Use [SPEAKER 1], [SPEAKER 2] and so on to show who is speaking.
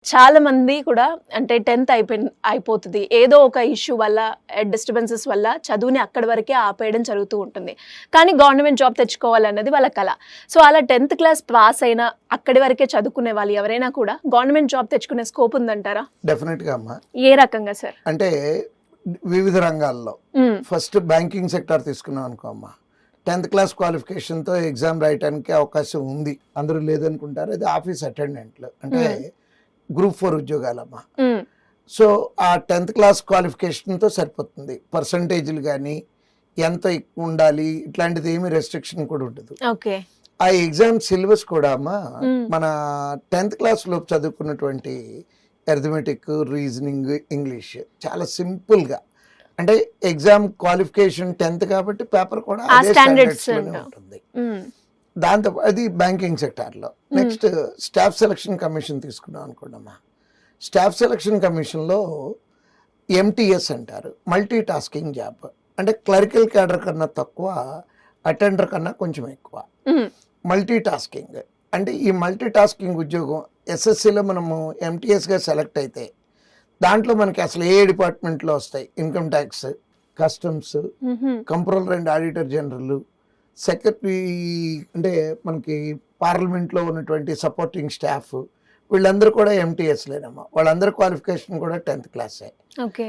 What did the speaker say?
[SPEAKER 1] చాలా మంది కూడా అంటే 10th అయిపోతుంది. ఏదో ఒక ఇష్యూ వల్ల, డిస్టర్బెన్సెస్ వల్ల చదువుని అక్కడి వరకే ఆపేయడం జరుగుతూ ఉంటుంది. కానీ గవర్నమెంట్ జాబ్ తెచ్చుకోవాలన్నది వాళ్ళ కల. సో అలా 10th క్లాస్ పాస్ అయిన అక్కడి వరకే చదువుకునే వాళ్ళు ఎవరైనా కూడా గవర్నమెంట్ జాబ్ తెచ్చుకునే స్కోప్ ఉందంటారా?
[SPEAKER 2] డెఫినెట్గా అమ్మా.
[SPEAKER 1] ఏ రకంగా సార్?
[SPEAKER 2] అంటే వివిధ రంగాల్లో ఫస్ట్ బ్యాంకింగ్ సెక్టార్ తీసుకున్నాం అనుకో అమ్మా, 10th క్లాస్ క్వాలిఫికేషన్తో ఎగ్జామ్ రాయడానికి అవకాశం ఉంది. అందరూ లేదనుకుంటారు. అది ఆఫీస్ అటెండెంట్లు అంటే గ్రూప్ 4 ఉద్యోగాలమ్మా. సో ఆ 10th క్లాస్ క్వాలిఫికేషన్తో సరిపోతుంది. పర్సంటేజ్లు కానీ ఎంత ఎక్కువ ఉండాలి ఇట్లాంటిది ఏమి రెస్ట్రిక్షన్ కూడా ఉండదు.
[SPEAKER 1] ఓకే.
[SPEAKER 2] ఆ ఎగ్జామ్ సిలబస్ కూడా అమ్మా మన 10th క్లాస్ లోపు చదువుకున్నటువంటి అర్థమెటిక్, రీజనింగ్, ఇంగ్లీష్ చాలా సింపుల్గా, అంటే ఎగ్జామ్ క్వాలిఫికేషన్ 10th కాబట్టి పేపర్ కూడా అదే స్టాండర్డ్స్లోనే ఉంటుంది. దాంతో అది బ్యాంకింగ్ సెక్టార్లో. నెక్స్ట్ స్టాఫ్ సెలక్షన్ కమిషన్ తీసుకున్నాం అనుకోండమ్మా. స్టాఫ్ సెలక్షన్ కమిషన్లో MTS అంటారు, మల్టీ టాస్కింగ్ జాబ్. అంటే క్లరికల్ క్యాడర్ కన్నా తక్కువ, అటెండర్ కన్నా కొంచెం ఎక్కువ. మల్టీ టాస్కింగ్ అంటే ఈ మల్టీ టాస్కింగ్ ఉద్యోగం SSCలో మనము MTSగా సెలెక్ట్ అయితే దాంట్లో మనకి అసలు ఏ డిపార్ట్మెంట్లో వస్తాయి, income tax, customs, controller and auditor general, secretary, అంటే మనకి పార్లమెంట్లో ఉన్నటువంటి సపోర్టింగ్ స్టాఫ్, వీళ్ళందరూ కూడా MTS లేనమ్మా. వాళ్ళందరి క్వాలిఫికేషన్ కూడా 10th క్లాసే.
[SPEAKER 1] ఓకే.